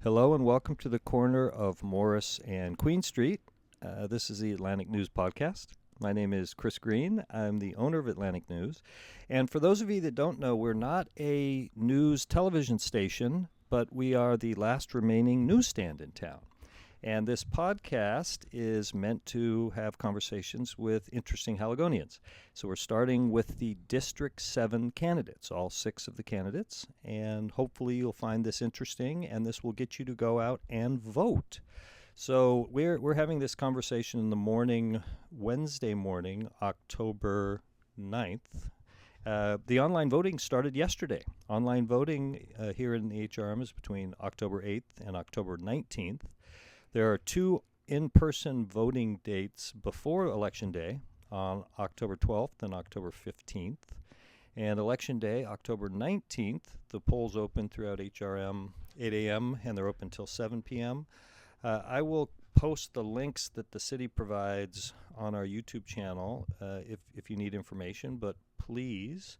Hello and welcome to the corner of Morris and Queen Street. This is the Atlantic News Podcast. My name is Chris Green. I'm the owner of Atlantic News. And for those of you that don't know, we're not a news television station, but we are the last remaining newsstand in town. And this podcast is meant to have conversations with interesting Haligonians. So we're starting with the District 7 candidates, all 6 of the candidates. And hopefully you'll find this interesting, and this will get you to go out and vote. So we're having this conversation in the morning, Wednesday morning, October 9th. The online voting started yesterday. Online voting here in the HRM is between October 8th and October 19th. There are 2 in-person voting dates before Election Day on October 12th and October 15th. And Election Day, October 19th, the polls open throughout HRM 8 a.m. and they're open until 7 p.m. I will post the links that the city provides on our YouTube channel if you need information, but please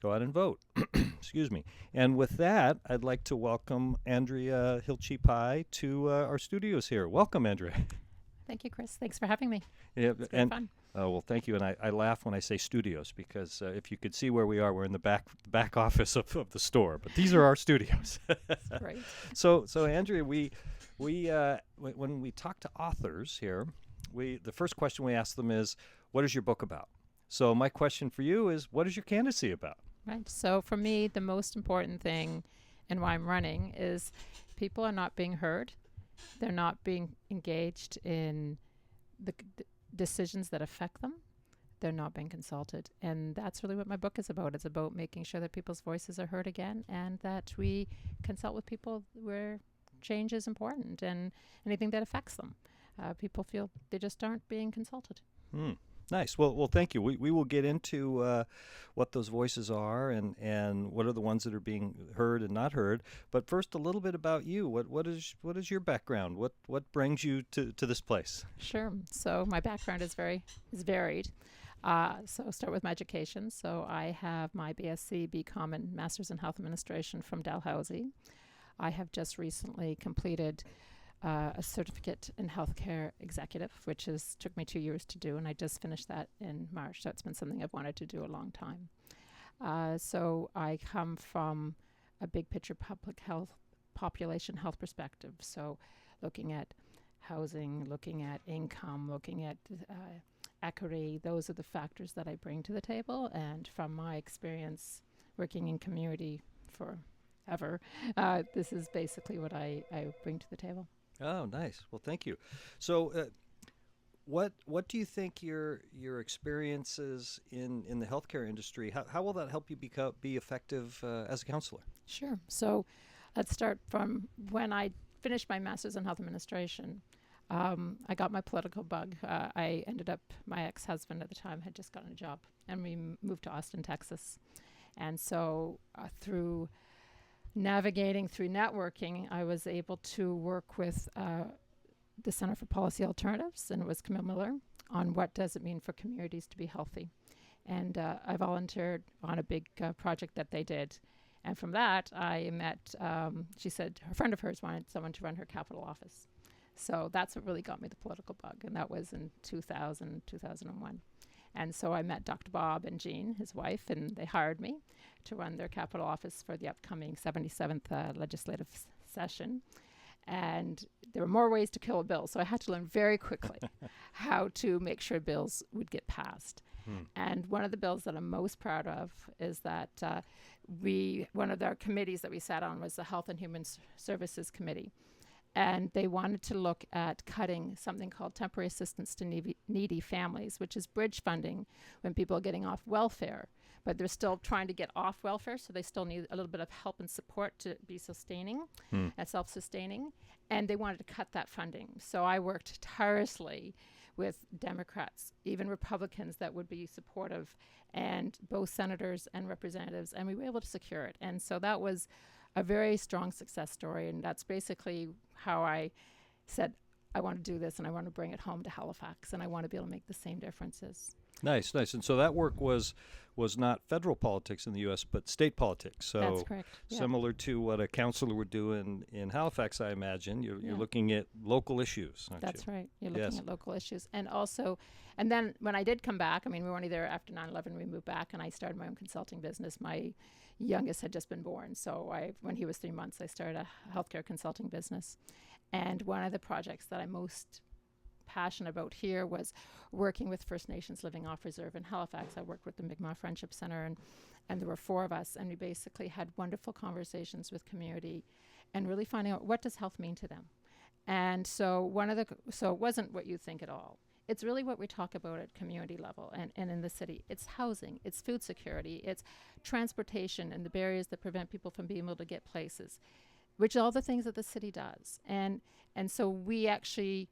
go out and vote. Excuse me. And with that, I'd like to welcome Andrea Hilchie-Pye to our studios here. Welcome, Andrea. Thank you, Chris. Thanks for having me. Yeah, It's been fun. Oh, well, thank you. And I laugh when I say studios because if you could see where we are, we're in the back office of the store. But these are our studios. That's great. So Andrea, we when we talk to authors here, the first question we ask them is, what is your book about? So my question for you is, what is your candidacy about? Right. So for me, the most important thing and why I'm running is people are not being heard. They're not being engaged in the decisions that affect them. They're not being consulted. And that's really what my book is about. It's about making sure that people's voices are heard again and that we consult with people where change is important and anything that affects them. People feel they just aren't being consulted. Nice. Well, thank you. We will get into what those voices are and what are the ones that are being heard and not heard. But first, a little bit about you. What is your background? What brings you to this place? Sure. So my background is varied. So I'll start with my education. So I have my BSc, BCom, and Masters in Health Administration from Dalhousie. I have just recently completed a certificate in healthcare executive, which took me 2 years to do, and I just finished that in March. So it's been something I've wanted to do a long time. So I come from a big picture public health, population health perspective. So looking at housing, looking at income, looking at equity, those are the factors that I bring to the table. And from my experience working in community forever, this is basically what I bring to the table. Oh, nice. Well, thank you. So, what do you think your experiences in the healthcare industry? How will that help you be effective as a counselor? Sure. So, let's start from when I finished my master's in health administration. I got my political bug. My ex-husband at the time had just gotten a job, and we moved to Austin, Texas. And so, through navigating through networking, I was able to work with the Center for Policy Alternatives, and it was Camille Miller, on what does it mean for communities to be healthy. And I volunteered on a big project that they did. And from that, I met, she said a friend of hers wanted someone to run her capital office. So that's what really got me the political bug, and that was in 2001. And so I met Dr. Bob and Jean, his wife, and they hired me to run their capital office for the upcoming 77th legislative session. And there were more ways to kill a bill, so I had to learn very quickly how to make sure bills would get passed. And one of the bills that I'm most proud of is that one of our committees that we sat on was the Health and Human Services Committee. And they wanted to look at cutting something called temporary assistance to needy families, which is bridge funding when people are getting off welfare. But they're still trying to get off welfare, so they still need a little bit of help and support to be sustaining and self-sustaining. And they wanted to cut that funding. So I worked tirelessly with Democrats, even Republicans that would be supportive, and both senators and representatives, and we were able to secure it. And so that was a very strong success story, and that's basically how I said, I want to do this, and I want to bring it home to Halifax, and I want to be able to make the same differences. Nice, nice. And so that work was not federal politics in the U.S., but state politics. That's So correct. Yeah. similar to what a councilor would do in Halifax, I imagine. You're Yeah. looking at local issues, aren't That's you? right. You're looking Yes. at local issues. And then when I did come back, I mean, we were only there after 9/11, we moved back and I started my own consulting business. My youngest had just been born. So when he was 3 months, I started a healthcare consulting business. And one of the projects that I'm most passionate about here was working with First Nations living off reserve in Halifax. I worked with the Mi'kmaq Friendship Center and there were 4 of us and we basically had wonderful conversations with community and really finding out what does health mean to them. And so so it wasn't what you think at all. It's really what we talk about at community level and in the city. It's housing, it's food security, it's transportation and the barriers that prevent people from being able to get places, which are all the things that the city does. And so we actually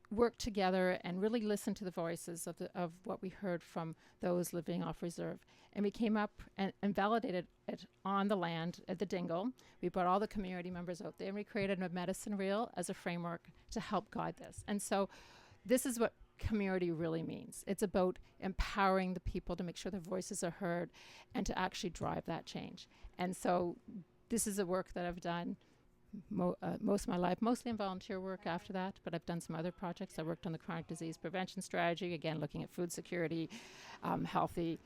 work together and really listen to the voices of what we heard from those living off reserve. And we came up and validated it on the land at the Dingle. We brought all the community members out there and we created a medicine reel as a framework to help guide this. And so this is what community really means. It's about empowering the people to make sure their voices are heard and to actually drive that change. And so this is the work that I've done most of my life, mostly in volunteer work after that, but I've done some other projects. I worked on the chronic disease prevention strategy, again, looking at food security, healthy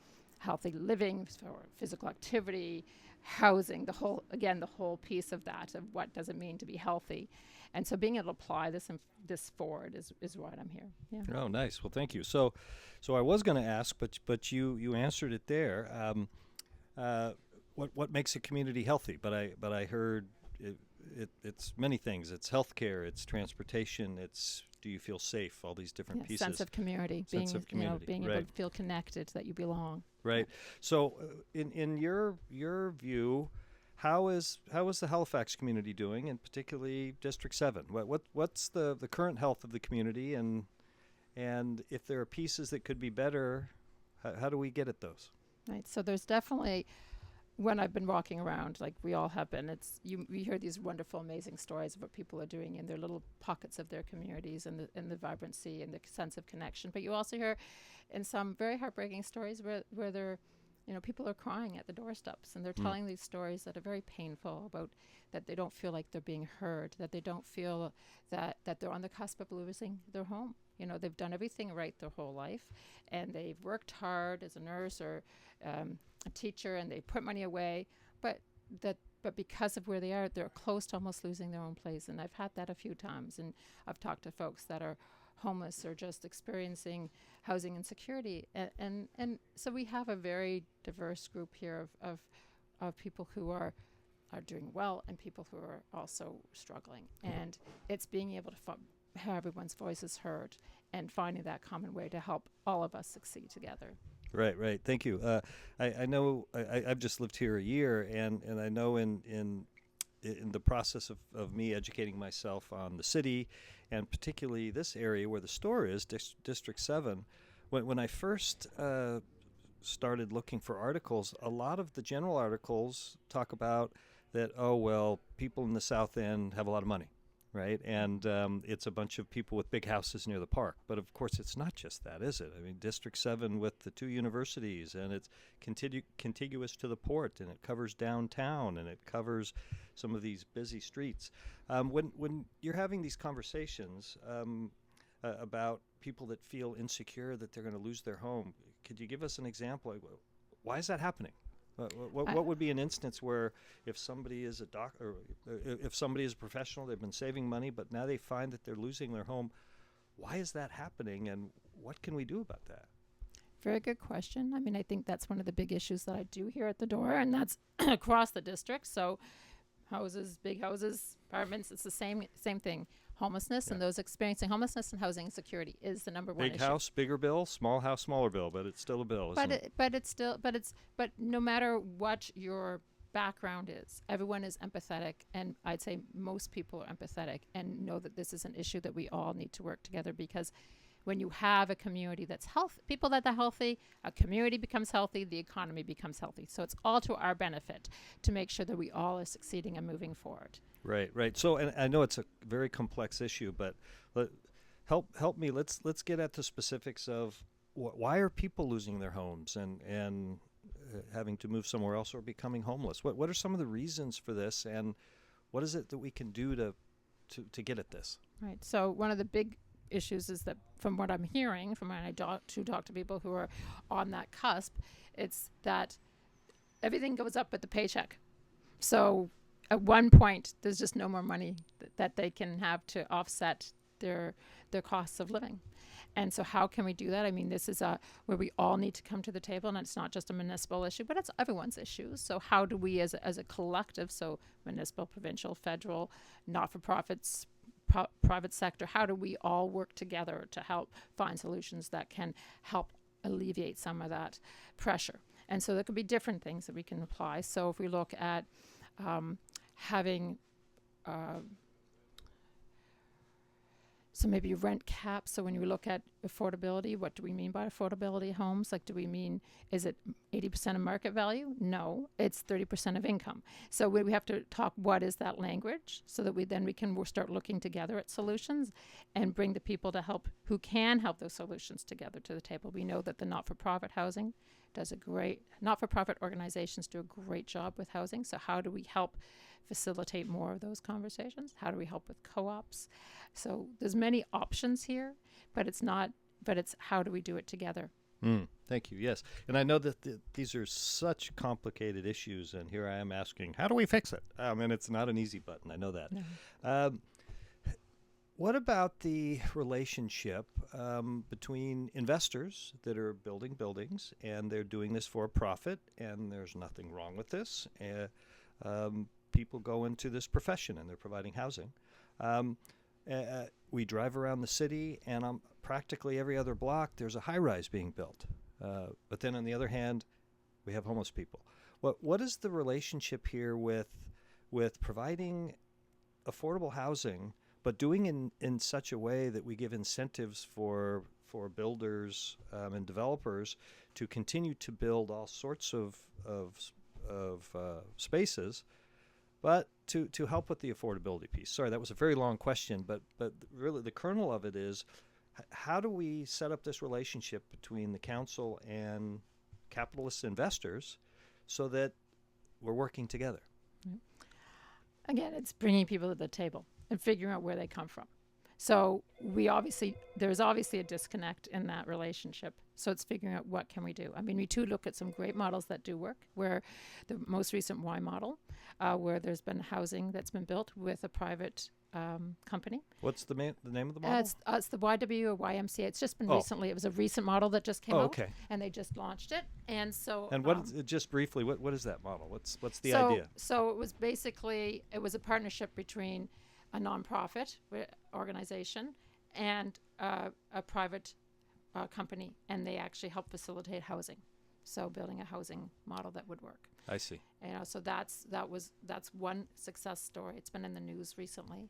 living, for physical activity, housing, the whole piece of that, of what does it mean to be healthy. And so being able to apply this forward is why I'm here. Yeah. Oh, nice. Well, thank you. So I was going to ask, but you answered it there. What makes a community healthy? But I heard it's many things. It's healthcare, it's transportation, it's do you feel safe? All these different pieces. Sense of community. Sense of community. Being right. able to feel connected, that you belong. Right. So, in your view, how is the Halifax community doing, and particularly District 7? What's the current health of the community, and if there are pieces that could be better, how do we get at those? Right. So there's definitely, when I've been walking around, like we all have been, we hear these wonderful, amazing stories of what people are doing in their little pockets of their communities and the vibrancy and the sense of connection. But you also hear in some very heartbreaking stories where they're, people are crying at the doorsteps and they're telling these stories that are very painful about that they don't feel like they're being heard, that they don't feel that they're on the cusp of losing their home. They've done everything right their whole life and they've worked hard as a nurse or a teacher and they put money away, but because of where they are, they're close to almost losing their own place. And I've had that a few times, and I've talked to folks that are homeless or just experiencing housing insecurity. And so we have a very diverse group here of people who are doing well and people who are also struggling. And it's being able to have everyone's voices heard and finding that common way to help all of us succeed together. Right. Thank you. I know I've just lived here a year, and I know in the process of me educating myself on the city, and particularly this area where the store is, District 7, when I first started looking for articles, a lot of the general articles talk about that, people in the South End have a lot of money. Right, and it's a bunch of people with big houses near the park. But of course, it's not just that, is it? I mean, District 7 with the 2 universities, and it's contiguous to the port, and it covers downtown, and it covers some of these busy streets. When you're having these conversations about people that feel insecure that they're going to lose their home, could you give us an example? Why is that happening? What would be an instance where if somebody is a doctor, or if somebody is a professional, they've been saving money, but now they find that they're losing their home? Why is that happening, and what can we do about that? Very good question. I mean, I think that's one of the big issues that I do hear at the door, and that's across the district. So houses, big houses, apartments, it's the same thing. Homelessness and those experiencing homelessness and housing insecurity is the number one issue. Big house, bigger bill, small house, smaller bill, but it's still a bill, isn't it? But no matter what your background is, everyone is empathetic, and I'd say most people are empathetic and know that this is an issue that we all need to work together, because when you have a community that's healthy, people that are healthy, a community becomes healthy, the economy becomes healthy. So it's all to our benefit to make sure that we all are succeeding and moving forward. Right. So, and I know it's a very complex issue, but help me. Let's get at the specifics of why are people losing their homes and having to move somewhere else or becoming homeless? What are some of the reasons for this, and what is it that we can do to get at this? Right. So one of the big issues is that, from what I'm hearing, from when I talk to people who are on that cusp, it's that everything goes up with the paycheck. So at one point, there's just no more money that they can have to offset their costs of living. And so how can we do that? I mean, this is where we all need to come to the table, and it's not just a municipal issue, but it's everyone's issue. So how do we as a collective, so municipal, provincial, federal, not-for-profits, private sector, how do we all work together to help find solutions that can help alleviate some of that pressure? And so there could be different things that we can apply. So if we look at having so maybe rent caps. So when you look at affordability, what do we mean by affordability homes? Like, do we mean, is it 80% of market value? No, it's 30% of income. So we have to talk, what is that language, so that we can start looking together at solutions and bring the people to help who can help those solutions together to the table. We know that the not-for-profit housing not-for-profit organizations do a great job with housing. So how do we help facilitate more of those conversations? How do we help with co-ops? So there's many options here, but it's how do we do it together? Thank you. Yes. And I know that these are such complicated issues, and here I am asking, how do we fix it? And it's not an easy button. I know that. No. What about the relationship between investors that are building buildings, and they're doing this for a profit, and there's nothing wrong with this? People go into this profession, and they're providing housing. We drive around the city, and on practically every other block, there's a high-rise being built. But then on the other hand, we have homeless people. What is the relationship here with providing affordable housing, but doing in such a way that we give incentives for builders and developers to continue to build all sorts of spaces, but to help with the affordability piece? Sorry, that was a very long question, but really the kernel of it is, how do we set up this relationship between the council and capitalist investors so that we're working together? Again, it's bringing people to the table and figuring out where they come from. So there's obviously a disconnect in that relationship. So it's figuring out, what can we do? I mean, we too look at some great models that do work, where the most recent Y model, where there's been housing that's been built with a private company. What's the name of the model? It's the YW or YMCA. It's just been recently. It was a recent model that just came out. Okay. And they just launched it. And so. And just briefly, what is that model? What's the idea? So it was basically, it was a partnership between a nonprofit organization and a private company, and they actually help facilitate housing. So building a housing model that would work. I see. So that's one success story. It's been in the news recently.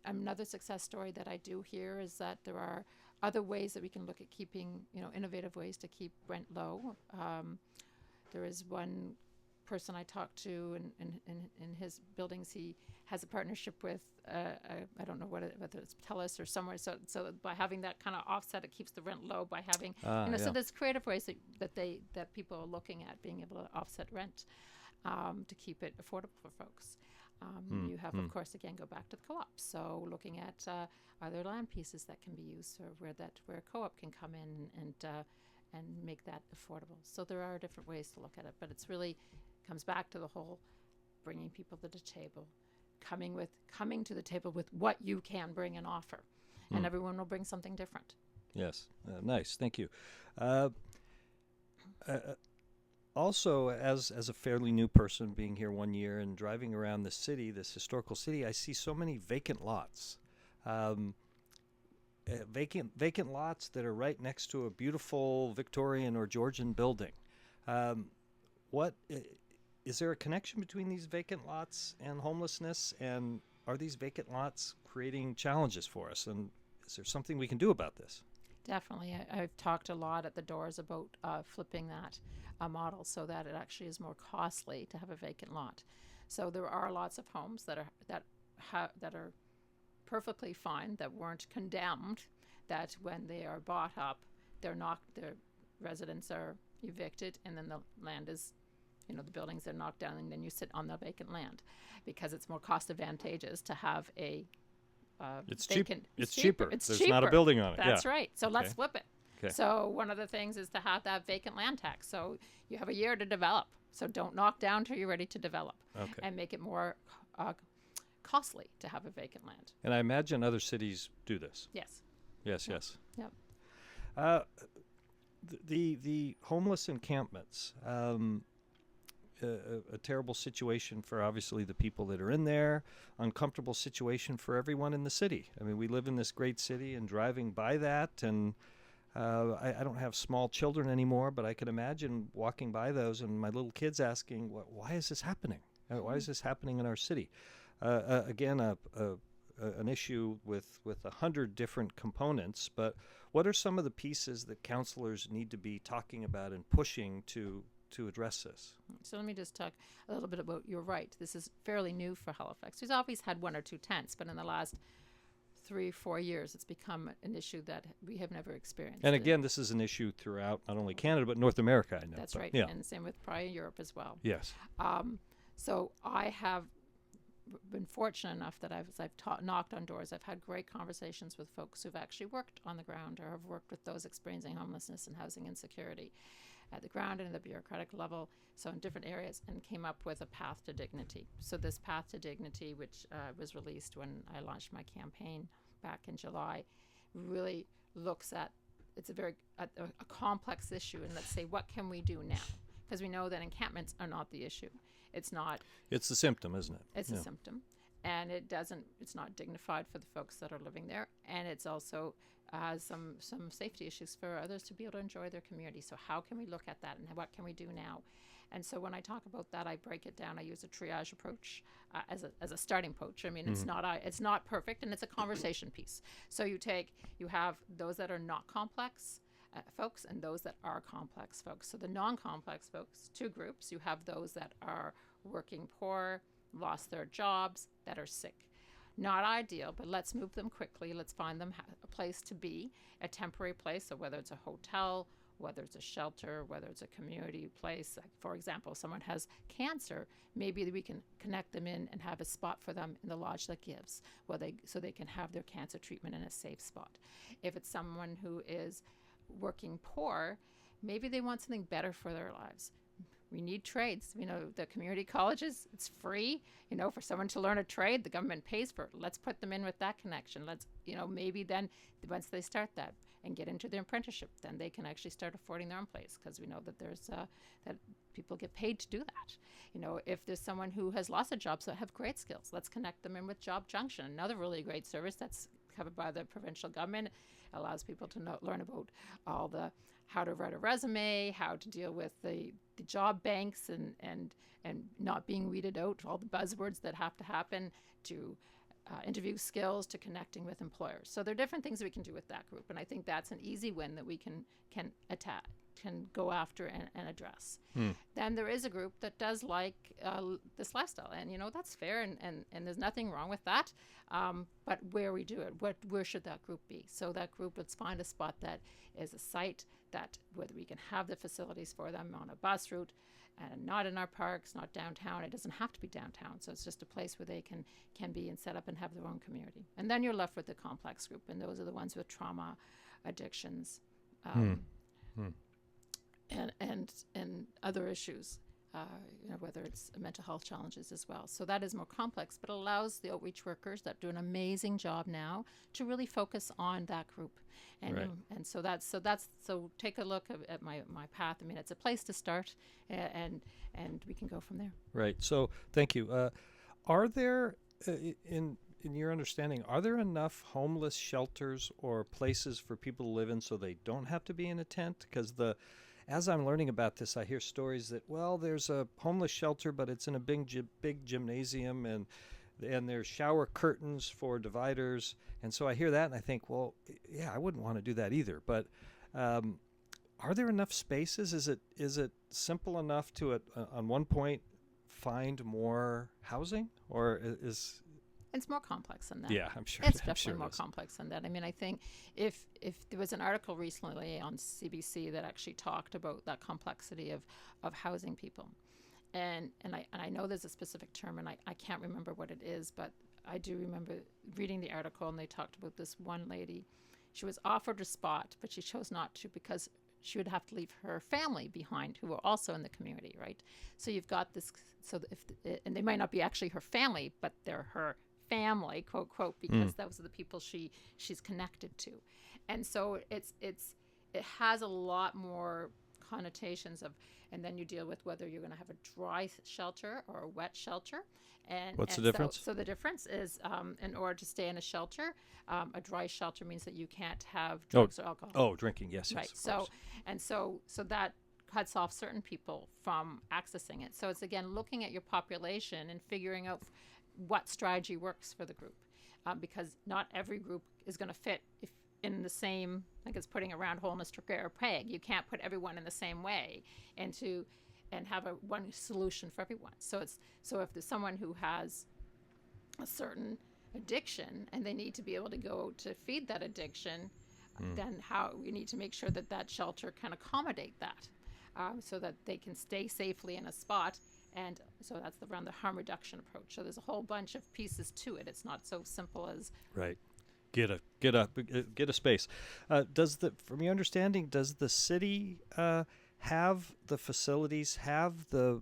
Another success story that I do hear is that there are other ways that we can look at keeping, innovative ways to keep rent low. There is one person I talked to in his buildings. He has a partnership with I don't know whether it's TELUS or somewhere. So by having that kind of offset, it keeps the rent low by having So there's creative ways that people are looking at being able to offset rent to keep it affordable for folks. You have, of course, again, go back to the co-ops. So looking at are there land pieces that can be used, or where a co-op can come in and make that affordable. So there are different ways to look at it, but it's really comes back to the whole bringing people to the table, coming to the table with what you can bring and offer, and everyone will bring something different. Yes, nice, thank you. Also, as a fairly new person, being here 1 year and driving around the city, this historical city, I see so many vacant lots. Vacant lots that are right next to a beautiful Victorian or Georgian building. Is there a connection between these vacant lots and homelessness? And are these vacant lots creating challenges for us? And is there something we can do about this? Definitely. I've talked a lot at the doors about flipping that model so that it actually is more costly to have a vacant lot. So there are lots of homes that are perfectly fine, that weren't condemned, that when they are bought up, their residents are evicted, and then the land is, the buildings are knocked down, and then you sit on the vacant land, because it's more cost advantageous to have a vacant. It's cheaper. It's There's cheaper. not a building on it. That's yeah. right. So let's flip it. Okay. So one of the things is to have that vacant land tax. So you have a year to develop. So don't knock down till you're ready to develop, and make it more costly to have a vacant land. And I imagine other cities do this. Yes. Yes. Yep. The homeless encampments, a terrible situation for obviously the people that are in there, uncomfortable situation for everyone in the city. I mean, we live in this great city, and driving by that, and I don't have small children anymore, but I can imagine walking by those and my little kids asking, why is this happening? Why is this happening in our city? Again, an issue with 100 different components, but what are some of the pieces that councillors need to be talking about and pushing to address this? So let me just talk a little bit about, you're right, this is fairly new for Halifax. We've always had 1 or 2 tents, but in the last 3-4 years, it's become an issue that we have never experienced. And again, this is an issue throughout not only Canada, but North America, I know. That's right. Yeah. And same with probably Europe as well. Yes. So I have been fortunate enough that as I've knocked on doors, I've had great conversations with folks who've actually worked on the ground, or have worked with those experiencing homelessness and housing insecurity at the ground and at the bureaucratic level, so in different areas, and came up with a path to dignity. So this path to dignity, which was released when I launched my campaign back in July, really looks at, it's a very a complex issue, and let's say, what can we do now? Because we know that encampments are not the issue. It's not. It's the symptom, isn't it? It's a symptom, and it's not dignified for the folks that are living there, and it's also has some safety issues for others to be able to enjoy their community. So how can we look at that, and what can we do now? And so when I talk about that, I break it down. I use a triage approach as a starting approach. I mean, it's not perfect, and it's a conversation piece. So you have those that are not complex folks, and those that are complex folks. So the non-complex folks, 2 groups. You have those that are working poor, lost their jobs, that are sick. Not ideal, but let's move them quickly. Let's find them a place to be, a temporary place. So whether it's a hotel, whether it's a shelter, whether it's a community place. Like, for example, if someone has cancer, maybe we can connect them in and have a spot for them in the lodge that gives, so they can have their cancer treatment in a safe spot. If it's someone who is working poor, maybe they want something better for their lives. We need trades. The community colleges, it's free, for someone to learn a trade, the government pays for it. Let's put them in with that connection. Let's, maybe then once they start that and get into their apprenticeship, then they can actually start affording their own place, because we know that there's that people get paid to do that. If there's someone who has lost a job, so have great skills, let's connect them in with Job Junction, another really great service that's covered by the provincial government. Allows people to learn about all the how to write a resume, how to deal with the job banks, and not being weeded out, all the buzzwords that have to happen, to interview skills, to connecting with employers. So there are different things we can do with that group, and I think that's an easy win that we can go after and address. Then there is a group that does like this lifestyle, and that's fair, and there's nothing wrong with that. But where we do it, where should that group be? So that group, let's find a spot that is a site that whether we can have the facilities for them on a bus route, and not in our parks, not downtown. It doesn't have to be downtown, so it's just a place where they can be and set up and have their own community. And then you're left with the complex group, and those are the ones with trauma, addictions, and other issues, whether it's mental health challenges as well. So that is more complex, but allows the outreach workers that do an amazing job now to really focus on that group. And Right. So take a look at my path. I mean, it's a place to start, and we can go from there. Right. So thank you. Are there, in your understanding, are there enough homeless shelters or places for people to live in so they don't have to be in a tent? Because as I'm learning about this, I hear stories that, there's a homeless shelter, but it's in a big gymnasium, and there's shower curtains for dividers. And so I hear that, and I think, I wouldn't want to do that either. But are there enough spaces? Is it simple enough to, on one point, find more housing? Or is... It's more complex than that. Yeah, I'm sure. It's I'm definitely sure it more is. complex than that. I mean, I think if there was an article recently on CBC that actually talked about that complexity of housing people, and I know there's a specific term, and I can't remember what it is, but I do remember reading the article, and they talked about this one lady. She was offered a spot, but she chose not to because she would have to leave her family behind, who were also in the community, right? So you've got this. So and they might not be actually her family, but they're her family, quote quote, because those are the people she's connected to, and so it has a lot more connotations of, and then you deal with whether you're going to have a dry shelter or a wet shelter. What's the So, difference? so the difference is, in order to stay in a shelter, a dry shelter means that you can't have drugs or alcohol. Oh, drinking, yes, Right. yes. So that cuts off certain people from accessing it. So it's again looking at your population and figuring out what strategy works for the group, because not every group is going to fit if in the same, like it's putting a round hole in a square peg. You can't put everyone in the same way and have a one solution for everyone. So if there's someone who has a certain addiction and they need to be able to go to feed that addiction, then how we need to make sure that that shelter can accommodate that, so that they can stay safely in a spot. And so that's around the harm reduction approach. So there's a whole bunch of pieces to it. It's not so simple as Right. Get a space. From your understanding, does the city have the facilities, have the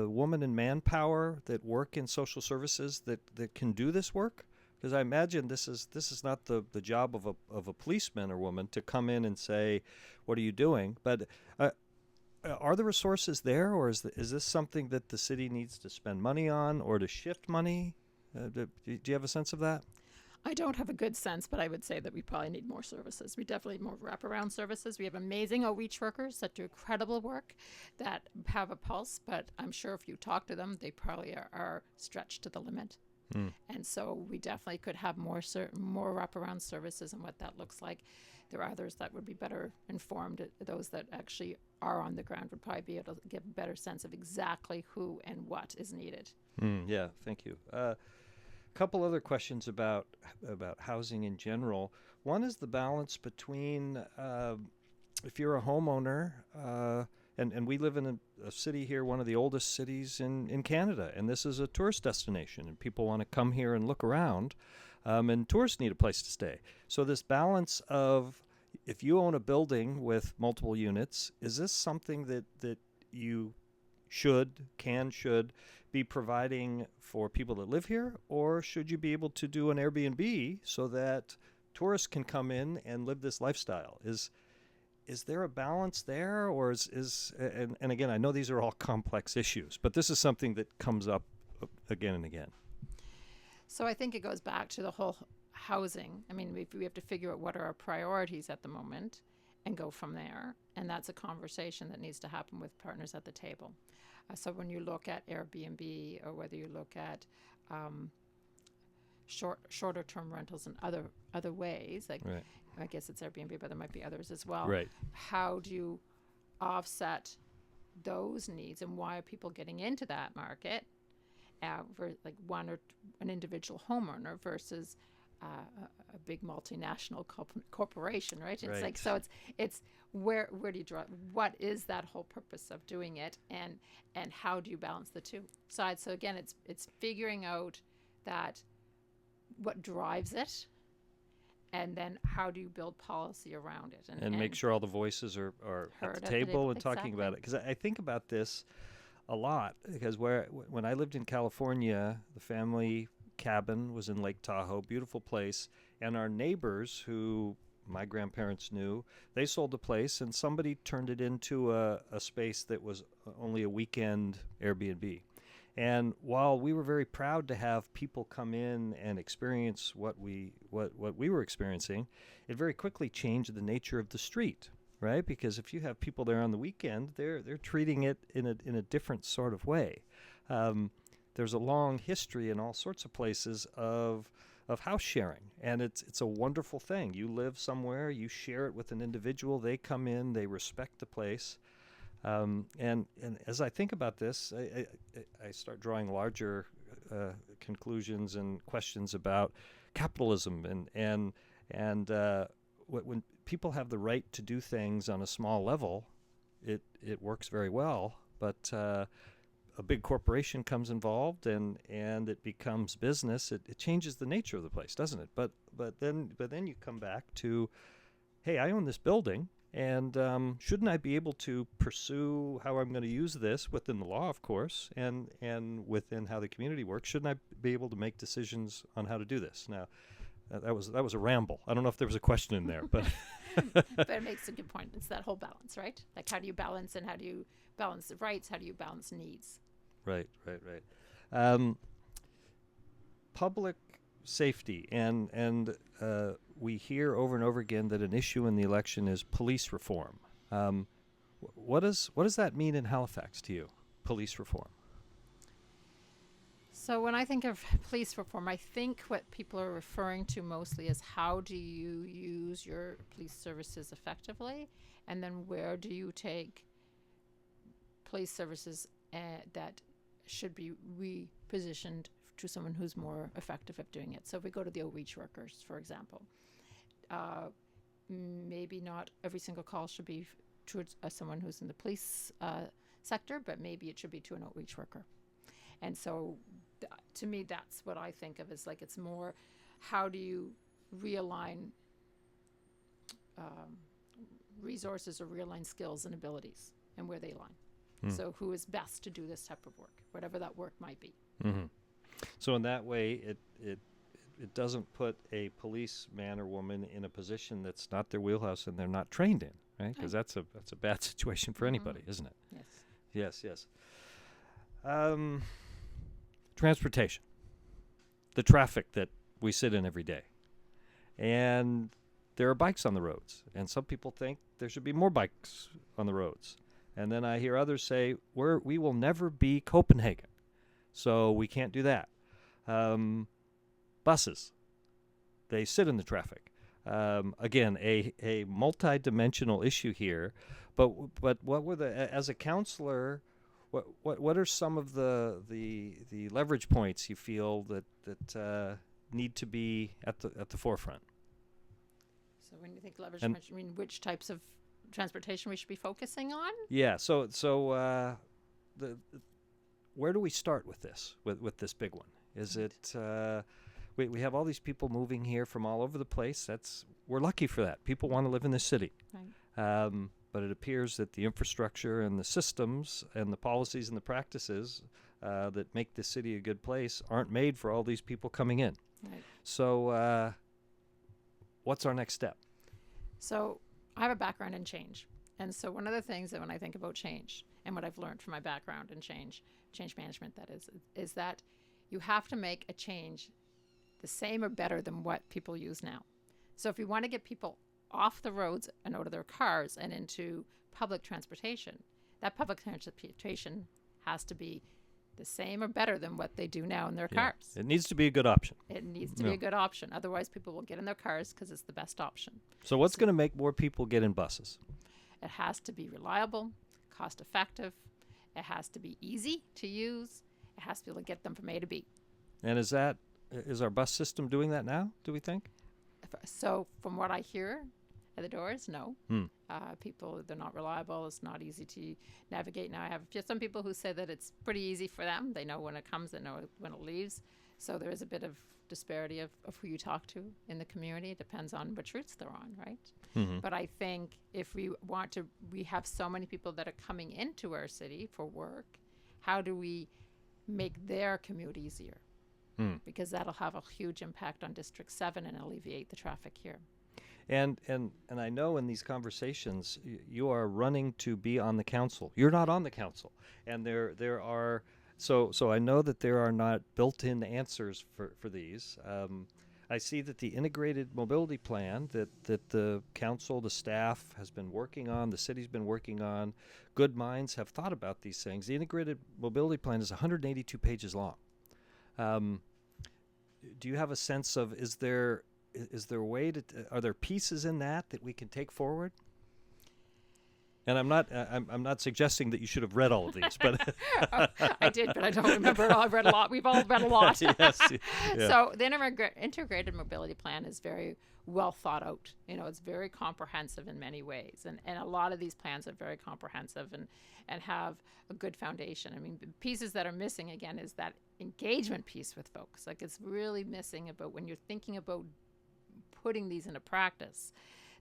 woman and manpower that work in social services that can do this work? Because I imagine this is not the job of a policeman or woman to come in and say, "What are you doing?" But are the resources there, or is this something that the city needs to spend money on or to shift money? Do you have a sense of that? I don't have a good sense, but I would say that we probably need more services. We definitely need more wraparound services. We have amazing outreach workers that do incredible work, that have a pulse, but I'm sure if you talk to them, they probably are stretched to the limit. And so we definitely could have more wraparound services and what that looks like. There are others that would be better informed. Those that actually are on the ground would probably be able to give a better sense of exactly who and what is needed. Yeah, thank you. Couple other questions about housing in general. One is the balance between if you're a homeowner, and we live in a city here, one of the oldest cities in Canada, and this is a tourist destination, and people want to come here and look around, and tourists need a place to stay. So this balance of, if you own a building with multiple units, is this something that you should be providing for people that live here, or should you be able to do an Airbnb so that tourists can come in and live this lifestyle? Is there a balance there, or and again, I know these are all complex issues, but this is something that comes up again and again. So I think it goes back to the whole housing. I mean, we have to figure out what are our priorities at the moment and go from there. And that's a conversation that needs to happen with partners at the table. So when you look at Airbnb, or whether you look at shorter term rentals and other ways, like Right. I guess it's Airbnb, but there might be others as well. Right. How do you offset those needs, and why are people getting into that market? For like one or an individual homeowner versus a big multinational corporation, right? It's Right. like, so it's where do you draw? What is that whole purpose of doing it, and how do you balance the two sides? So again, it's figuring out that what drives it, and then how do you build policy around it, And make sure all the voices are at the table and talking about it. Because I think about this a lot, because when I lived in California, the family cabin was in Lake Tahoe, beautiful place, and our neighbors, who my grandparents knew, they sold the place, and somebody turned it into a space that was only a weekend Airbnb. And while we were very proud to have people come in and experience what we were experiencing, it very quickly changed the nature of the street, right? Because if you have people there on the weekend, they're treating it in a different sort of way. There's a long history in all sorts of places of house sharing, and it's a wonderful thing. You live somewhere, you share it with an individual, they come in, they respect the place. And as I think about this, I start drawing larger conclusions and questions about capitalism and when people have the right to do things on a small level, it works very well. But a big corporation comes involved and it becomes business. It changes the nature of the place, doesn't it? But then you come back to, hey, I own this building, and shouldn't I be able to pursue how I'm going to use this within the law, of course, and within how the community works? Shouldn't I be able to make decisions on how to do this? Now, that was a ramble. I don't know if there was a question in there, but but it makes a good point. It's that whole balance, right? Like, how do you balance, and how do you balance the rights? How do you balance needs? Right. Public safety, and we hear over and over again that an issue in the election is police reform. What does that mean in Halifax to you, police reform? So when I think of police reform, I think what people are referring to mostly is how do you use your police services effectively, and then where do you take police services that should be repositioned to someone who's more effective at doing it. So if we go to the outreach workers, for example, maybe not every single call should be towards someone who's in the police sector, but maybe it should be to an outreach worker. And so to me, that's what I think of as, like, it's more how do you realign resources or realign skills and abilities and where they lie. So who is best to do this type of work, whatever that work might be. Mm-hmm. So in that way, it doesn't put a policeman or woman in a position that's not their wheelhouse and they're not trained in, right? Because that's a bad situation for anybody, isn't it? Yes. Transportation, the traffic that we sit in every day, and there are bikes on the roads, and some people think there should be more bikes on the roads. And then I hear others say, we will never be Copenhagen, so we can't do that. Buses, they sit in the traffic. Again, a multi-dimensional issue here. But what were as a counselor, what are some of the leverage points you feel that need to be at the forefront? So when you think leverage points, you mean which types of transportation we should be focusing on? Yeah. So where do we start with this this big one? Is it we have all these people moving here from all over the place. We're lucky for that. People want to live in this city. Right. But it appears that the infrastructure and the systems and the policies and the practices that make this city a good place aren't made for all these people coming in. Right. So what's our next step? So I have a background in change. And so one of the things that when I think about change and what I've learned from my background in change management, that is that you have to make a change the same or better than what people use now. So if you want to get people off the roads and out of their cars and into public transportation, that public transportation has to be the same or better than what they do now in their cars. It needs to be a good option. It needs to be a good option. Otherwise, people will get in their cars because it's the best option. So what's going to make more people get in buses? It has to be reliable, cost effective. It has to be easy to use. It has to be able to get them from A to B. And is our bus system doing that now, do we think? So from what I hear at the doors, no. People, they're not reliable. It's not easy to navigate. Now, I have just some people who say that it's pretty easy for them. They know when it comes, they know when it leaves. So there is a bit of disparity of who you talk to in the community. It depends on which routes they're on, right? Mm-hmm. But I think if we have so many people that are coming into our city for work, how do we make their commute easier? Because that'll have a huge impact on District 7 and alleviate the traffic here. And I know in these conversations you are running to be on the council. You're not on the council, and there are so I know that there are not built-in answers for these. I see that the integrated mobility plan that the council, the staff has been working on, the city's been working on. Good minds have thought about these things. The integrated mobility plan is 182 pages long. Do you have a sense of is there a way are there pieces in that we can take forward? And I'm not suggesting that you should have read all of these, but Oh, I did, but I don't remember it all. I've read a lot. We've all read a lot. yes, yeah. So the integrated mobility plan is very well thought out. It's very comprehensive in many ways. And a lot of these plans are very comprehensive and have a good foundation. I mean, the pieces that are missing, again, is that engagement piece with folks. Like, it's really missing about when you're thinking about putting these into practice.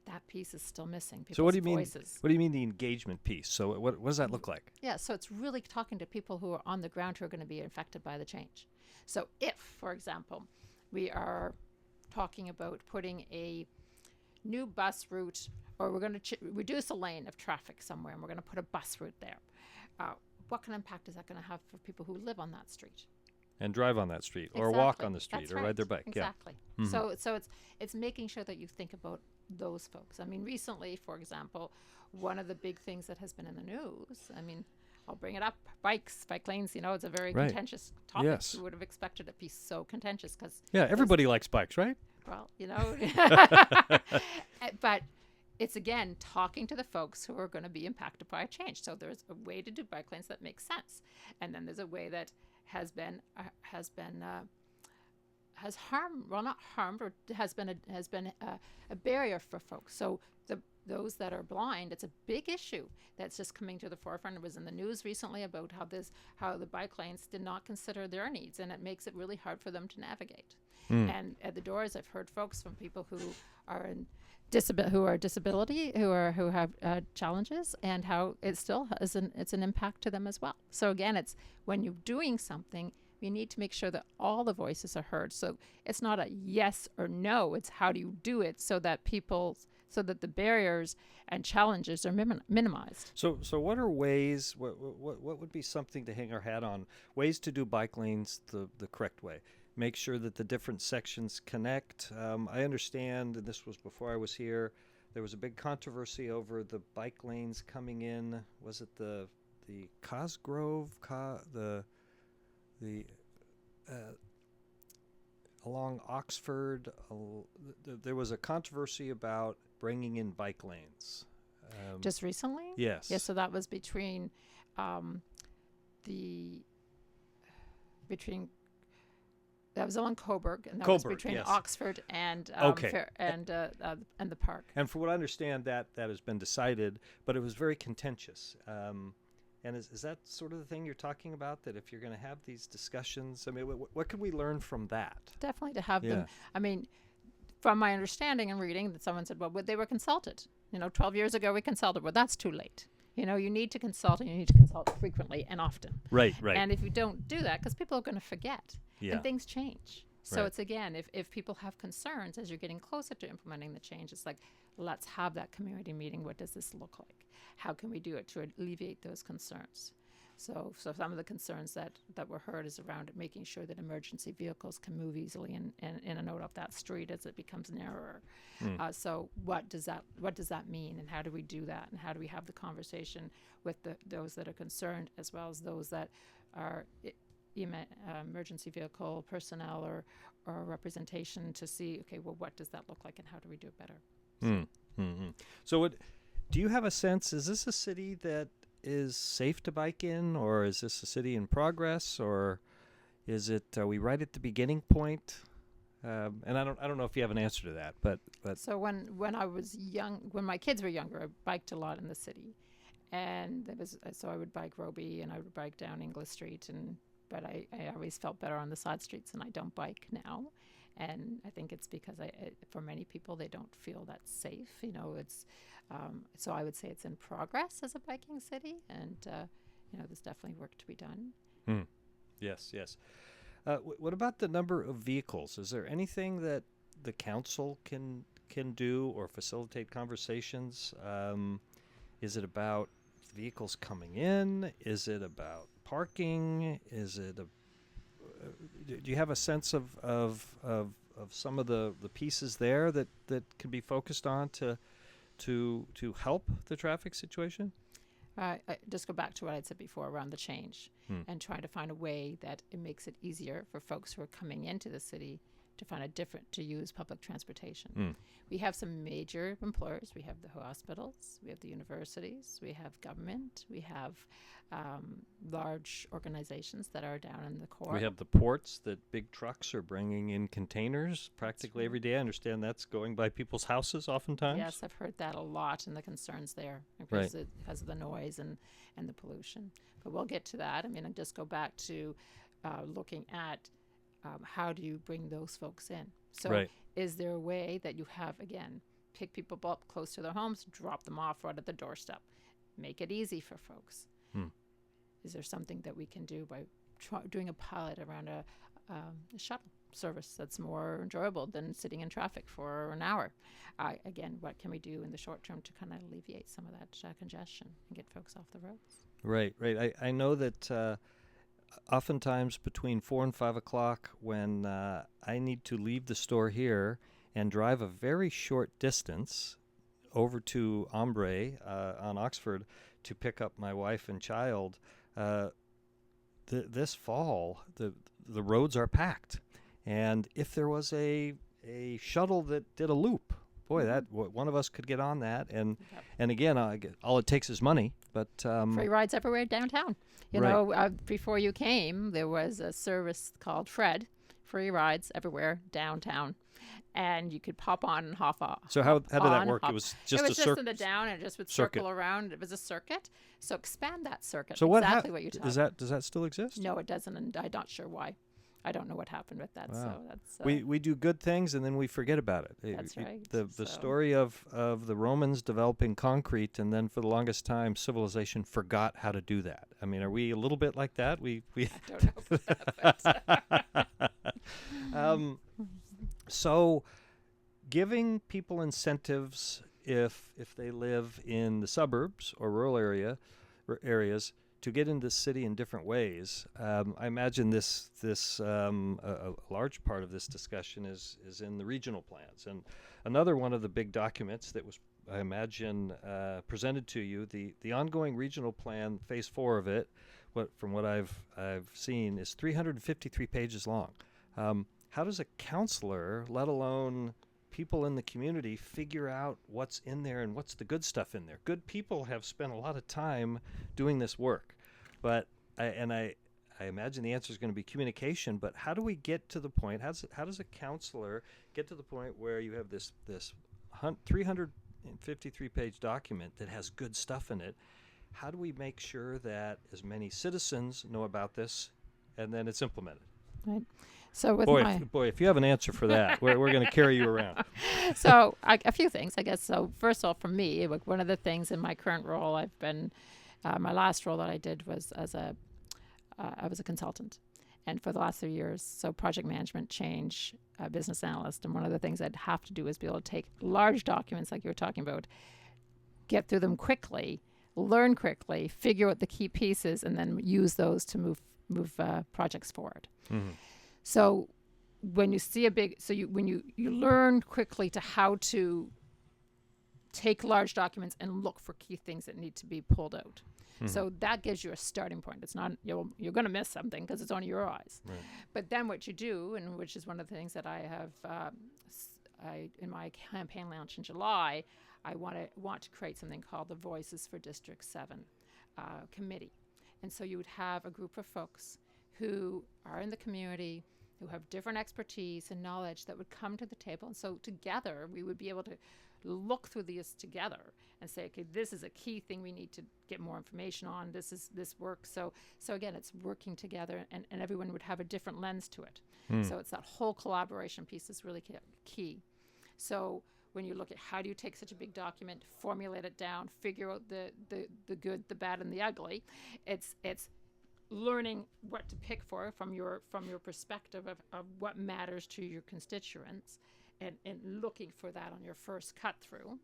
That piece is still missing. So what do you voices. mean? What do you mean the engagement piece? So what does that look like? Yeah, so it's really talking to people who are on the ground who are going to be affected by the change. So if, for example, we are talking about putting a new bus route, or we're going to reduce a lane of traffic somewhere, and we're going to put a bus route there, what kind of impact is that going to have for people who live on that street? And drive on that street, or Exactly. walk on the street, That's or right. ride their bike. Exactly. Yeah. Mm-hmm. So it's making sure that you think about those folks. I mean, recently, for example, one of the big things that has been in the news, I mean, I'll bring it up, bike lanes, it's a very contentious topic. Yes. You would have expected it to be so contentious because... Yeah, everybody likes bikes, right? Well, but it's, again, talking to the folks who are going to be impacted by a change. So there's a way to do bike lanes that makes sense. And then there's a way that has harmed, well, not harmed, or has been a barrier for folks. So those that are blind, it's a big issue that's just coming to the forefront. It was in the news recently about how the bike lanes did not consider their needs, and it makes it really hard for them to navigate. And at the doors, I've heard folks from people who are in disability, who have challenges, and how it still has it's an impact to them as well. So again, it's when you're doing something, you need to make sure that all the voices are heard. So it's not a yes or no, it's how do you do it so that the barriers and challenges are minimized. So what are ways, what would be something to hang our hat on, ways to do bike lanes the correct way? Make sure that the different sections connect. I understand, and this was before I was here, there was a big controversy over the bike lanes coming in. Was it the Cosgrove, along Oxford? There was a controversy about bringing in bike lanes. Just recently? Yes. Yes, so that was between that was along Coburg, and that was between yes. Oxford and the park. And for what I understand, that has been decided, but it was very contentious. And is that sort of the thing you're talking about, that if you're going to have these discussions, I mean, what can we learn from that? Definitely to have them. I mean, from my understanding and reading, that someone said, well, they were consulted. 12 years ago we consulted. Well, that's too late. You need to consult, and you need to consult frequently and often. Right. And if you don't do that, because people are going to forget, and things change. So it's, again, if people have concerns as you're getting closer to implementing the change, it's like, let's have that community meeting. What does this look like? How can we do it to alleviate those concerns? So some of the concerns that were heard is around making sure that emergency vehicles can move easily in and out of that street as it becomes narrower. So what does that mean, and how do we do that, and how do we have the conversation with those that are concerned, as well as those that are emergency vehicle personnel or representation, to see, okay, well, what does that look like, and how do we do it better? So do you have a sense, is this a city that is safe to bike in, or is this a city in progress, or are we right at the beginning point? And I don't know if you have an answer to that, but so when I was young, when my kids were younger, I biked a lot in the city, and I would bike Roby, and I would bike down English Street, but I always felt better on the side streets, and I don't bike now. And I think it's because for many people, they don't feel that safe. It's so I would say it's in progress as a biking city, and there's definitely work to be done. Yes. What about the number of vehicles? Is there anything that the council can do or facilitate conversations? Is it about vehicles coming in? Is it about parking? Is it do you have a sense of some of the pieces there that can be focused on to help the traffic situation? I just go back to what I'd said before around the change, and trying to find a way that it makes it easier for folks who are coming into the city to use public transportation. Mm. We have some major employers. We have the hospitals, we have the universities, we have government, we have large organizations that are down in the core. We have the ports that big trucks are bringing in containers practically right. every day. I understand that's going by people's houses oftentimes. Yes, I've heard that a lot, and the concerns there because of the noise and the pollution. But we'll get to that. I mean, I just go back to looking at how do you bring those folks in. So is there a way that you have, again, pick people up close to their homes, drop them off right at the doorstep, make it easy for folks? Is there something that we can do by doing a pilot around a shuttle service that's more enjoyable than sitting in traffic for an hour? Again, what can we do in the short term to kind of alleviate some of that congestion and get folks off the roads? Right. I know that oftentimes between 4 and 5 o'clock when I need to leave the store here and drive a very short distance over to Ombre on Oxford to pick up my wife and child, this fall the roads are packed. And if there was a shuttle that did a loop, boy, that one of us could get on that. And again, all it takes is money. But free rides everywhere downtown. You know, before you came, there was a service called Fred, free rides everywhere downtown, and you could pop on and hop off. So how did that work? It was just in the down, and it just would circle around. It was a circuit. So expand that circuit. So what you does that still exist? No, it doesn't, and I'm not sure why. I don't know what happened with that. Wow. So that's we do good things and then we forget about it. That's right. The story of the Romans developing concrete, and then for the longest time civilization forgot how to do that. I mean, are we a little bit like that? We I don't know about that. So giving people incentives if they live in the suburbs or rural areas to get into the city in different ways. I imagine a large part of this discussion is in the regional plans. And another one of the big documents that was, I imagine, presented to you, the ongoing regional plan, phase 4 of it, from what I've seen, is 353 pages long. How does a counselor, let alone people in the community, figure out what's in there and what's the good stuff in there? Good people have spent a lot of time doing this work, but I imagine the answer is going to be communication. But how do we get to the point? How does a counselor get to the point where you have this 353-page document that has good stuff in it? How do we make sure that as many citizens know about this, and then it's implemented? Right. So with if you have an answer for that, we're going to carry you around. So a few things, I guess. So first of all, for me, one of the things in my current role, I've been, my last role that I did was I was a consultant, and for the last 3 years, so project management, change, business analyst, and one of the things I'd have to do is be able to take large documents like you were talking about, get through them quickly, learn quickly, figure out the key pieces, and then use those to move projects forward. Mm-hmm. So when you see when you learn quickly to how to take large documents and look for key things that need to be pulled out. Mm-hmm. So that gives you a starting point. It's not, you're going to miss something because it's on your eyes. Right. But then what you do, and which is one of the things that I have in my campaign launch in July, I want to create something called the Voices for District 7 committee. And so you would have a group of folks who are in the community, who have different expertise and knowledge that would come to the table. And so together we would be able to look through this together and say, okay, this is a key thing we need to get more information on. This works. So again, it's working together, and everyone would have a different lens to it. So it's that whole collaboration piece is really key. So when you look at how do you take such a big document, formulate it down, figure out the good, the bad, and the ugly, it's learning what to pick for from your perspective of what matters to your constituents, and looking for that on your first cut through,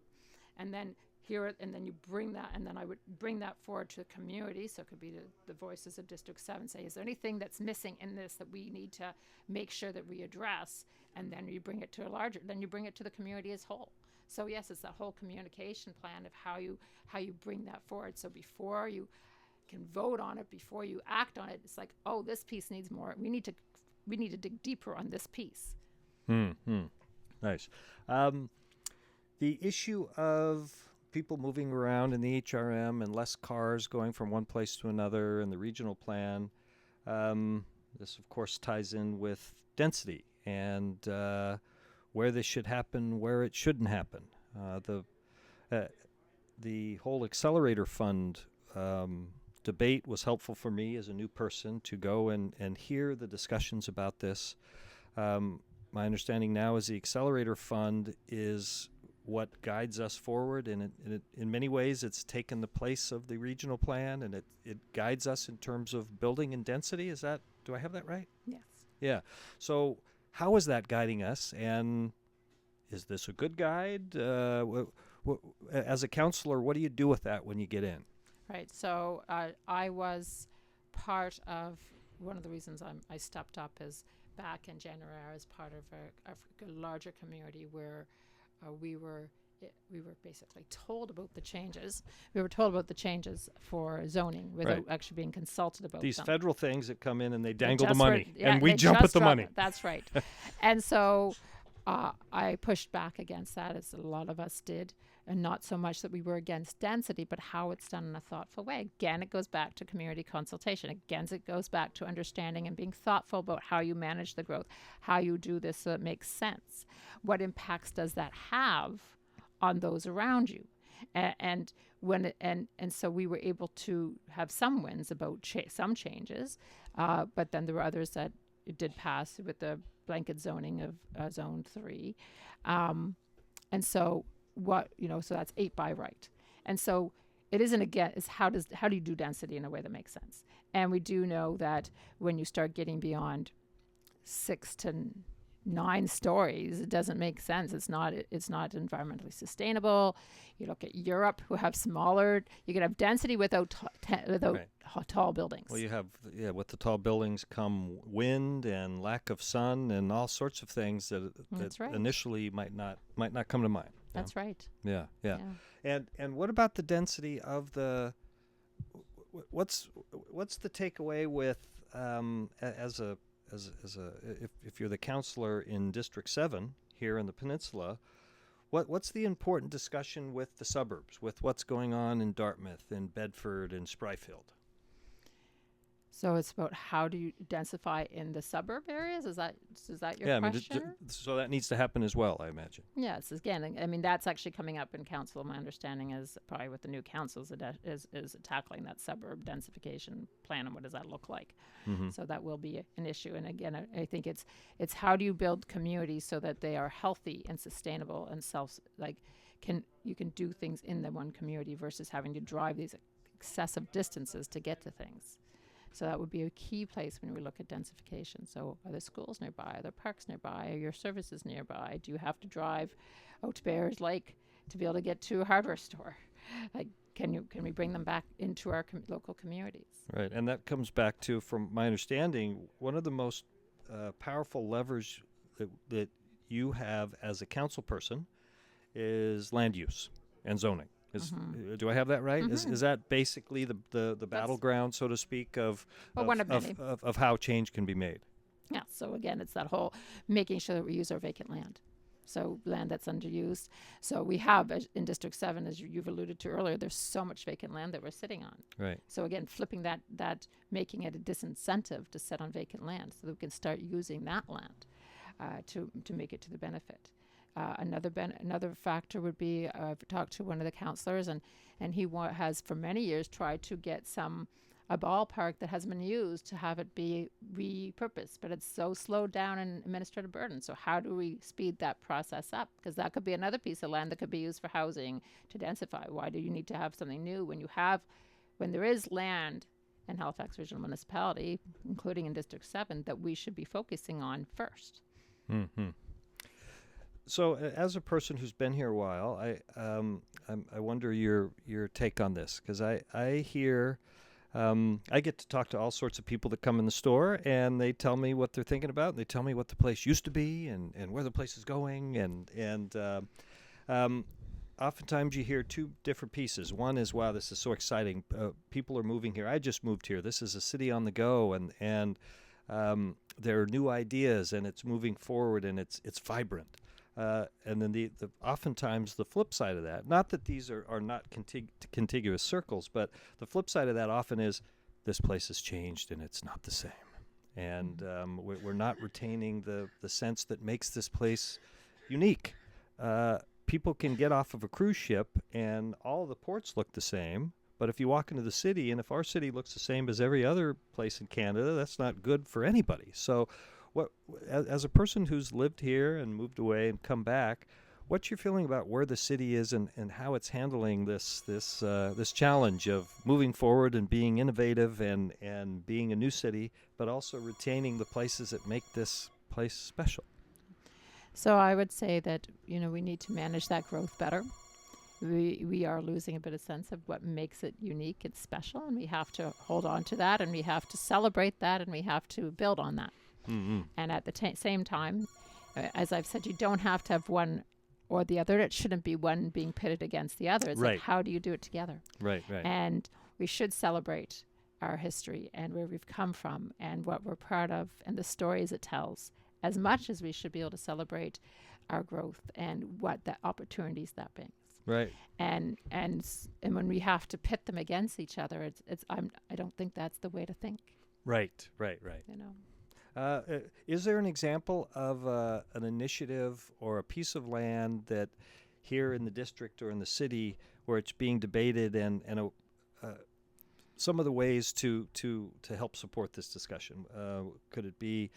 and then you bring that, and then I would bring that forward to the community. So it could be the Voices of District 7, say, is there anything that's missing in this that we need to make sure that we address? And then you bring it to the community as whole. So yes, it's that whole communication plan of how you bring that forward. So before you can vote on it, before you act on it, it's like, oh, this piece needs more. We need to dig deeper on this piece. Nice. Um, the issue of people moving around in the HRM and less cars going from one place to another in the regional plan, this, of course, ties in with density and where this should happen, where it shouldn't happen. The whole accelerator fund debate was helpful for me as a new person to go and hear the discussions about this. My understanding now is the accelerator fund is what guides us forward, and in many ways it's taken the place of the regional plan, and it guides us in terms of building and density. Do I have that right? Yes. Yeah. So how is that guiding us, and is this a good guide? As a counselor, what do you do with that when you get in? Right. So I was part of one of the reasons I stepped up is back in January. I was part of a larger community where we were basically told about the changes. We were told about the changes for zoning without actually being consulted about these them. federal things that come in and they dangle the money, and we they jump at the money. That's right. And so I pushed back against that, as a lot of us did, and not so much that we were against density, but how it's done in a thoughtful way. Again, it goes back to community consultation. Again, it goes back to understanding and being thoughtful about how you manage the growth, how you do this so it makes sense. What impacts does that have on those around you? And so we were able to have some wins about some changes, but then there were others that it did pass with the blanket zoning of Zone 3. And so so that's 8 by right. And so it isn't, again, is how do you do density in a way that makes sense? And we do know that when you start getting beyond 6 to 9 stories, it doesn't make sense. It's not environmentally sustainable. You look at Europe, who have smaller. You can have density without tall buildings. Well, you have with the tall buildings come wind and lack of sun and all sorts of things that initially might not come to mind. That's right. Yeah. And what about the density of the? What's the takeaway with if you're the counselor in District 7 here in the peninsula, what's the important discussion with the suburbs, with what's going on in Dartmouth, in Bedford, and Spryfield? So it's about how do you densify in the suburb areas? Is that your question? So that needs to happen as well, I imagine. Yes, again, I mean, that's actually coming up in council. My understanding is probably with the new councils is tackling that suburb densification plan, and what does that look like? Mm-hmm. So that will be an issue. And again, I think it's how do you build communities so that they are healthy and sustainable and you can do things in the one community versus having to drive these excessive distances to get to things. So that would be a key place when we look at densification. So are there schools nearby? Are there parks nearby? Are your services nearby? Do you have to drive out to Bears Lake to be able to get to a hardware store? Can we bring them back into our local communities? Right, and that comes back to, from my understanding, one of the most powerful levers that you have as a council person is land use and zoning. Do I have that right? Mm-hmm. Is that basically the battleground, so to speak, of how change can be made? Yeah. So again, it's that whole making sure that we use our vacant land, so land that's underused. So we have in District 7, as you've alluded to earlier, there's so much vacant land that we're sitting on. Right. So again, flipping that making it a disincentive to sit on vacant land, so that we can start using that land to make it to the benefit. Another factor would be I've talked to one of the counselors, and he has for many years tried to get a ballpark that hasn't been used to have it be repurposed, but it's so slowed down in administrative burden. So how do we speed that process up? Because that could be another piece of land that could be used for housing to densify. Why do you need to have something new when there is land in Halifax Regional Municipality, including in District 7, that we should be focusing on first? Mm-hmm. So, as a person who's been here a while, I wonder your take on this, because I hear I get to talk to all sorts of people that come in the store, and they tell me what they're thinking about. And they tell me what the place used to be and where the place is going, and oftentimes you hear two different pieces. One is, wow, this is so exciting. People are moving here. I just moved here. This is a city on the go, and There are new ideas, and it's moving forward, and it's vibrant. And then the oftentimes the flip side of that, not that these are not contiguous circles, but the flip side of that often is this place has changed and it's not the same. And we're not retaining the sense that makes this place unique. People can get off of a cruise ship and all the ports look the same, but if you walk into the city, and if our city looks the same as every other place in Canada, that's not good for anybody. So as a person who's lived here and moved away and come back, what's your feeling about where the city is and how it's handling this challenge of moving forward and being innovative and being a new city, but also retaining the places that make this place special? So I would say that, we need to manage that growth better. We are losing a bit of sense of what makes it unique and special, and we have to hold on to that, and we have to celebrate that, and we have to build on that. Mm-hmm. And at the same time, as I've said, you don't have to have one or the other. It shouldn't be one being pitted against the other. It's right. Like, how do you do it together? Right. And we should celebrate our history and where we've come from and what we're proud of and the stories it tells, as much as we should be able to celebrate our growth and what the opportunities that brings. Right. And when we have to pit them against each other, I don't think that's the way to think. Right. Is there an example of an initiative or a piece of land that here in the district or in the city where it's being debated and some of the ways to help support this discussion? Could it be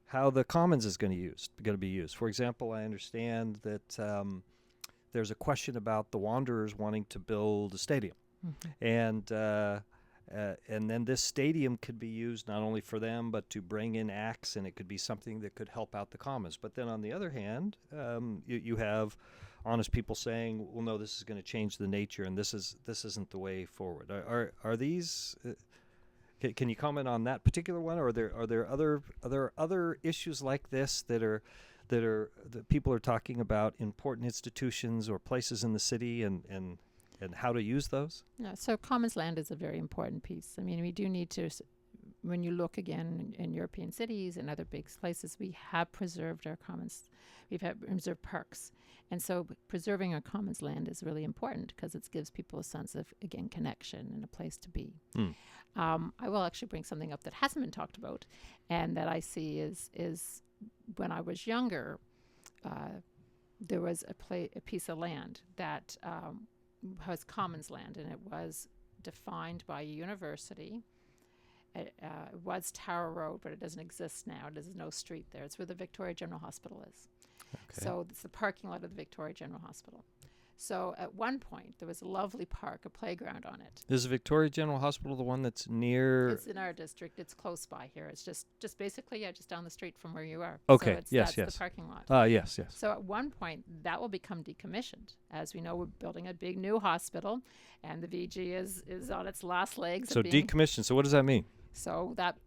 how the commons is going to be used? For example, I understand that there's a question about the Wanderers wanting to build a stadium, mm-hmm. And then this stadium could be used not only for them, but to bring in acts, and it could be something that could help out the commons. But then on the other hand, you have honest people saying, well, no, this is going to change the nature, and this isn't the way forward. Are these... Can you comment on that particular one, or are there other issues like this that people are talking about, important institutions or places in the city, and how to use those? Yeah, so commons land is a very important piece. I mean, we do need to, when you look again in European cities and other big places, we have preserved our commons. We've had preserved parks. And so preserving our commons land is really important because it gives people a sense of, again, connection and a place to be. I will actually bring something up that hasn't been talked about and that I see is when I was younger, there was a piece of land that was commons land, and it was defined by a university. It was Tower Road, but it doesn't exist now. There's no street there. It's where the Victoria General Hospital is. Okay. So it's the parking lot of the Victoria General Hospital. So at one point, there was a lovely park, a playground on it. Is the Victoria General Hospital the one that's near? It's in our district. It's close by here. It's just basically just down the street from where you are. Okay, so that's the parking lot. Yes. So at one point, that will become decommissioned. As we know, we're building a big new hospital, and the VG is on its last legs. So decommissioned. So what does that mean? So that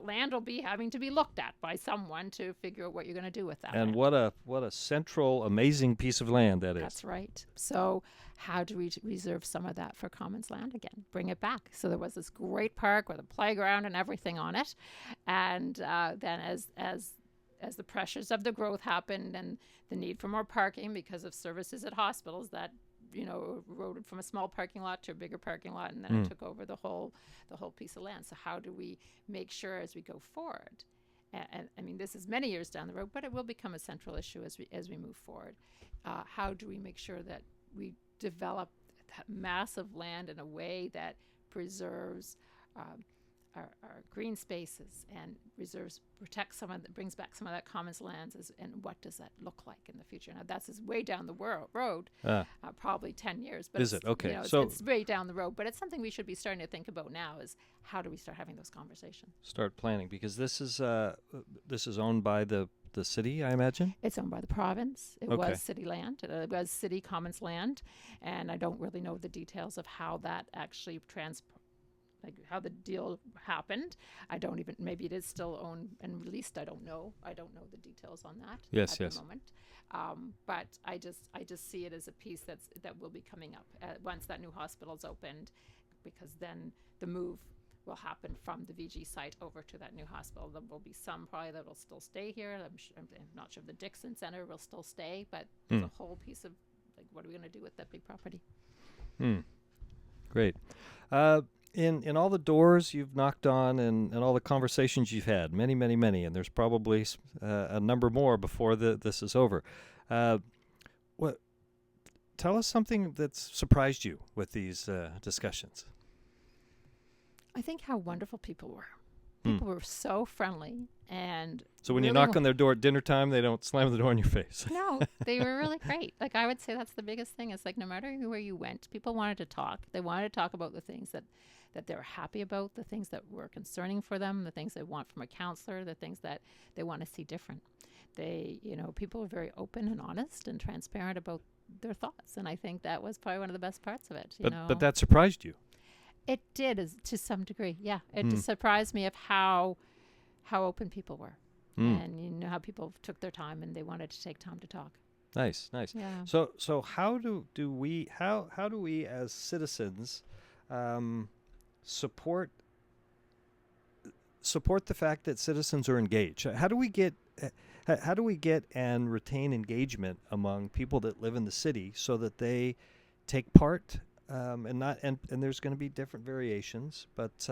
land will be having to be looked at by someone to figure out what you're going to do with that. And land. what a central, amazing piece of land that is. That's right. So how do we reserve some of that for commons land again? Bring it back. So there was this great park with a playground and everything on it, and then as the pressures of the growth happened and the need for more parking because of services at hospitals that eroded from a small parking lot to a bigger parking lot, and then it took over the whole piece of land. So how do we make sure as we go forward? And I mean, this is many years down the road, but it will become a central issue as we move forward. How do we make sure that we develop that massive land in a way that preserves our green spaces and protects brings back some of that commons lands, and what does that look like in the future? Now that's way down the road, probably 10 years. But is it? Okay. It's way down the road, but it's something we should be starting to think about now is how do we start having those conversations? Start planning, because this is owned by the city, I imagine? It's owned by the province. It was city land. It was city commons land, and I don't really know the details of how that actually how the deal happened. Maybe it is still owned and released. I don't know the details on that at the moment. But I just see it as a piece that will be coming up once that new hospital's opened, because then the move will happen from the VG site over to that new hospital. There will be some probably that will still stay here. I'm not sure if the Dixon Center will still stay, but there's a whole piece of like, what are we going to do with that big property? Great. In all the doors you've knocked on and all the conversations you've had, many, and there's probably a number more before this is over. Tell us something that's surprised you with these discussions. I think how wonderful people were. People were so friendly, and so when you really knock on their door at dinner time, they don't slam the door in your face. No, they were really great. Like, I would say that's the biggest thing. It's like no matter where you went, people wanted to talk. They wanted to talk about the things that they were happy about, the things that were concerning for them, the things they want from a counselor, the things that they want to see different. People were very open and honest and transparent about their thoughts, and I think that was probably one of the best parts of it. But that surprised you. It did, to some degree. Yeah, it just surprised me of how open people were, and how people took their time and they wanted to take time to talk. Nice. Yeah. So how do we as citizens support the fact that citizens are engaged? How do we get and retain engagement among people that live in the city so that they take part? And there's going to be different variations, but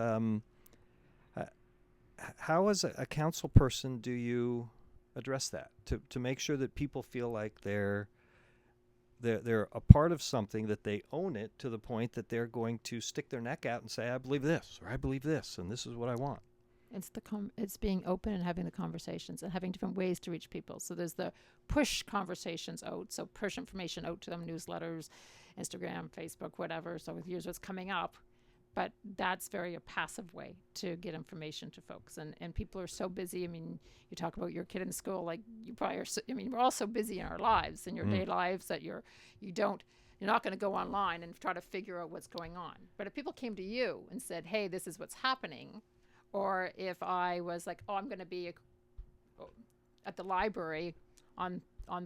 how as a council person do you address that to make sure that people feel like they're a part of something, that they own it to the point that they're going to stick their neck out and say, I believe this, or I believe this, and this is what I want? It's being open and having the conversations and having different ways to reach people. So there's the push conversations out, so push information out to them, newsletters, Instagram, Facebook, whatever. So here's what's coming up. But that's very a passive way to get information to folks. And people are so busy. I mean, you talk about your kid in school, like you probably are. We're all so busy in our lives, in your day lives, that you're not going to go online and try to figure out what's going on. But if people came to you and said, hey, this is what's happening, or if I was like, I'm going to be at the library on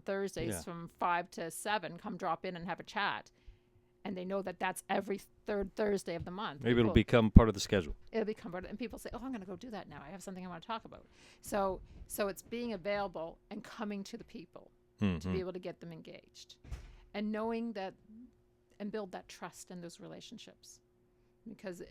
Thursdays from 5 to 7, come drop in and have a chat. And they know that that's every third Thursday of the month. Maybe it'll become part of the schedule. It'll become part of, and people say, I'm going to go do that now. I have something I want to talk about. So it's being available and coming to the people to be able to get them engaged. And knowing that and build that trust in those relationships. Because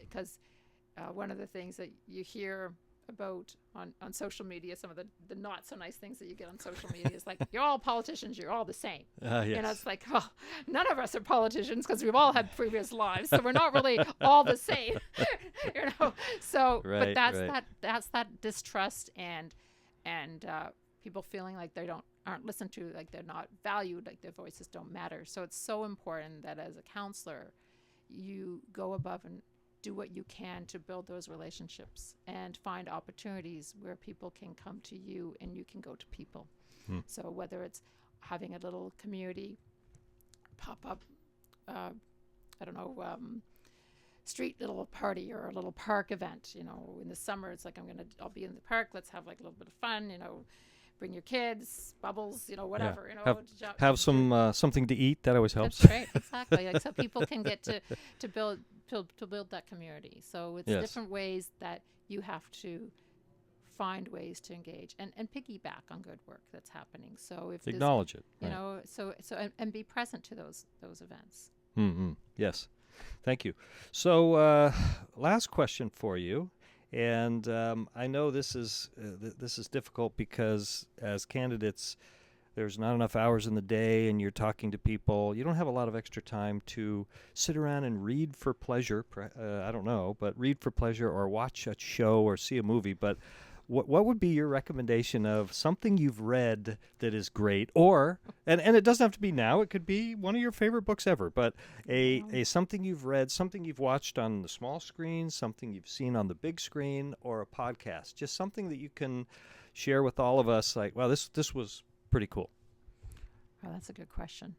one of the things that you hear about on social media, some of the not so nice things that you get on social media is like, you're all politicians, you're all the same. Yes. It's like, none of us are politicians because we've all had previous lives, so we're not really all the same. So right, but that's that distrust and people feeling like they aren't listened to, like they're not valued, like their voices don't matter. So it's so important that as a counselor you go above and do what you can to build those relationships and find opportunities where people can come to you and you can go to people. So whether it's having a little community pop-up, street little party or a little park event, in the summer, it's like, I'll be in the park. Let's have like a little bit of fun, bring your kids, bubbles, whatever, have some something to eat. That always helps. That's right. Exactly. Like, so people can get to build that community. So it's different ways that you have to find ways to engage and piggyback on good work that's happening. So if acknowledge it, and be present to those events. Yes, thank you. So last question for you, and I know this is difficult because as candidates, there's not enough hours in the day, and you're talking to people. You don't have a lot of extra time to sit around and read for pleasure. I don't know, but read for pleasure or watch a show or see a movie. But what would be your recommendation of something you've read that is great, or and it doesn't have to be now. It could be one of your favorite books ever, but a something you've read, something you've watched on the small screen, something you've seen on the big screen, or a podcast. Just something that you can share with all of us. Like, wow, this was pretty cool. Oh, that's a good question.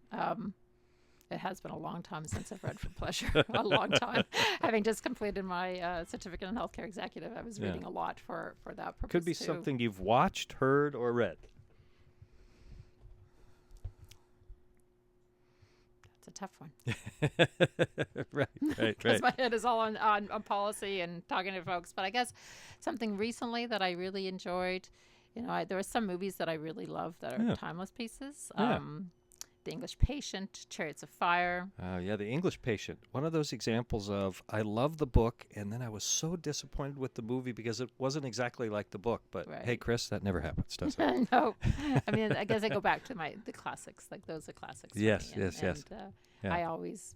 It has been a long time since I've read for pleasure. A long time. Having just completed my certificate in healthcare executive, I was reading a lot for that purpose. Could be something you've watched, heard, or read. That's a tough one. Right. Because my head is all on policy and talking to folks. But I guess something recently that I really enjoyed, there are some movies that I really love that are timeless pieces. Yeah. The English Patient, Chariots of Fire. Yeah, The English Patient. One of those examples of I love the book, and then I was so disappointed with the movie because it wasn't exactly like the book. But hey, Chris, that never happens, does it? No. I mean, I guess I go back to the classics. Like, those are classics. Yes, for me. yes. Yeah. I always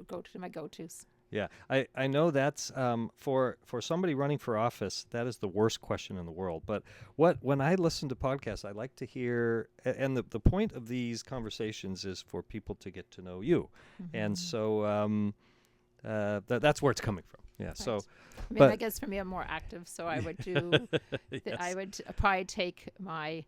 go to my go-tos. Yeah, I know that's for somebody running for office, that is the worst question in the world. But when I listen to podcasts, I like to hear, and the point of these conversations is for people to get to know you, and so that's where it's coming from. Yeah. Right. So, I mean, I guess for me, I'm more active, so I would do. Yes. I would probably take my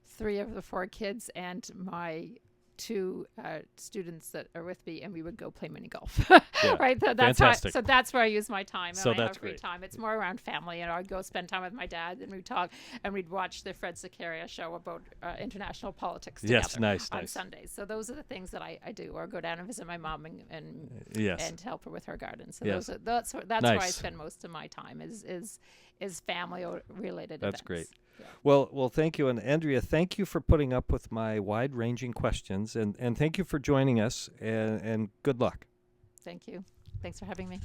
3 of the 4 kids and my 2 students that are with me, and we would go play mini golf. Yeah. Right. So Fantastic. so that's where I use my time. So when I that's have free great. time. It's more around family, and I'd go spend time with my dad, and we'd talk, and we'd watch the Fred Zakaria show about international politics together. Yes, nice. On Sundays. So those are the things that I do, or go down and visit my mom Yes. and help her with her garden. So Yes. that's where I Nice. spend most of my time is family related. That's events. great. Yeah. Well, thank you. And Andrea, thank you for putting up with my wide-ranging questions, and thank you for joining us, and good luck. Thank you. Thanks for having me.